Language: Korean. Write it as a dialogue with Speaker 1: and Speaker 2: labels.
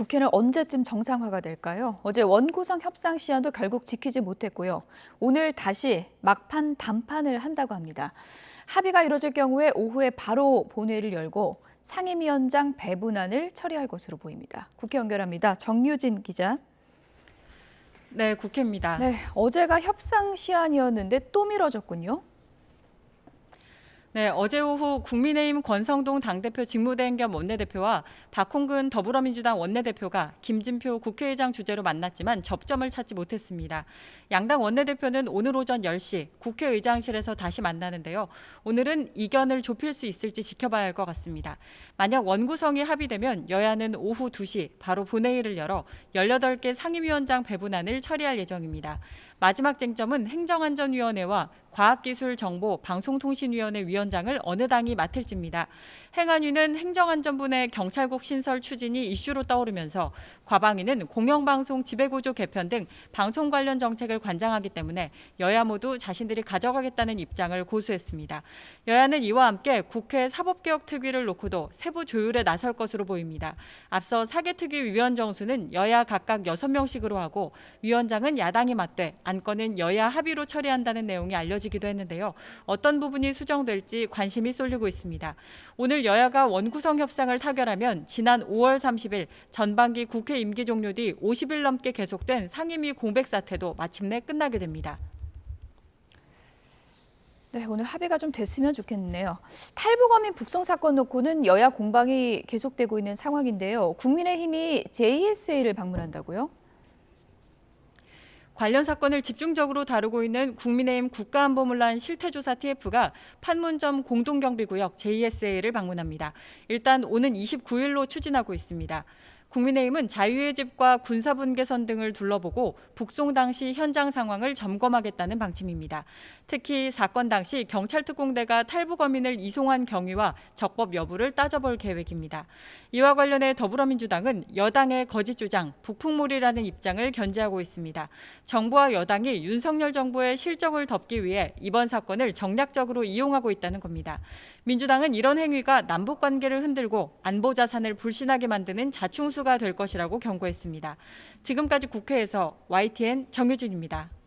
Speaker 1: 국회는 언제쯤 정상화가 될까요? 어제 원구성 협상 시한도 결국 지키지 못했고요. 오늘 다시 막판 담판을 한다고 합니다. 합의가 이뤄질 경우에 오후에 바로 본회의를 열고 상임위원장 배분안을 처리할 것으로 보입니다. 국회 연결합니다. 정유진 기자.
Speaker 2: 네, 국회입니다.
Speaker 1: 네, 어제가 협상 시한이었는데 또 미뤄졌군요.
Speaker 2: 네, 어제 오후 국민의힘 권성동 당대표 직무대행 겸 원내대표와 박홍근 더불어민주당 원내대표가 김진표 국회의장 주재로 만났지만 접점을 찾지 못했습니다. 양당 원내대표는 오늘 오전 10시 국회의장실에서 다시 만나는데요. 오늘은 이견을 좁힐 수 있을지 지켜봐야 할 것 같습니다. 만약 원구성이 합의되면 여야는 오후 2시 바로 본회의를 열어 18개 상임위원장 배분안을 처리할 예정입니다. 마지막 쟁점은 행정안전위원회와 과학기술정보방송통신위원회 위원장을 어느 당이 맡을지입니다. 행안위는 행정안전부 내 경찰국 신설 추진이 이슈로 떠오르면서 과방위는 공영방송 지배구조 개편 등 방송 관련 정책을 관장하기 때문에 여야 모두 자신들이 가져가겠다는 입장을 고수했습니다. 여야는 이와 함께 국회 사법개혁특위를 놓고도 세부 조율에 나설 것으로 보입니다. 앞서 사개특위 위원 정수는 여야 각각 6명씩으로 하고 위원장은 야당이 맡되 안건은 여야 합의로 처리한다는 내용이 알려지기도 했는데요. 어떤 부분이 수정될지 관심이 쏠리고 있습니다. 오늘 여야가 원구성 협상을 타결하면 지난 5월 30일 전반기 국회 임기 종료 뒤 50일 넘게 계속된 상임위 공백 사태도 마침내 끝나게 됩니다.
Speaker 1: 네, 오늘 합의가 좀 됐으면 좋겠네요. 탈북어민 북송 사건 놓고는 여야 공방이 계속되고 있는 상황인데요. 국민의힘이 JSA를 방문한다고요?
Speaker 2: 관련 사건을 집중적으로 다루고 있는 국민의힘 국가안보문란 실태조사 TF가 판문점 공동경비구역 JSA를 방문합니다. 일단 오는 29일로 추진하고 있습니다. 국민의힘은 자유의 집과 군사분계선 등을 둘러보고 북송 당시 현장 상황을 점검하겠다는 방침입니다. 특히 사건 당시 경찰특공대가 탈북어민을 이송한 경위와 적법 여부를 따져볼 계획입니다. 이와 관련해 더불어민주당은 여당의 거짓 주장, 북풍몰이라는 입장을 견지하고 있습니다. 정부와 여당이 윤석열 정부의 실정을 덮기 위해 이번 사건을 정략적으로 이용하고 있다는 겁니다. 민주당은 이런 행위가 남북관계를 흔들고 안보 자산을 불신하게 만드는 자충수가 될 것이라고 경고했습니다. 지금까지 국회에서 YTN 정유진입니다.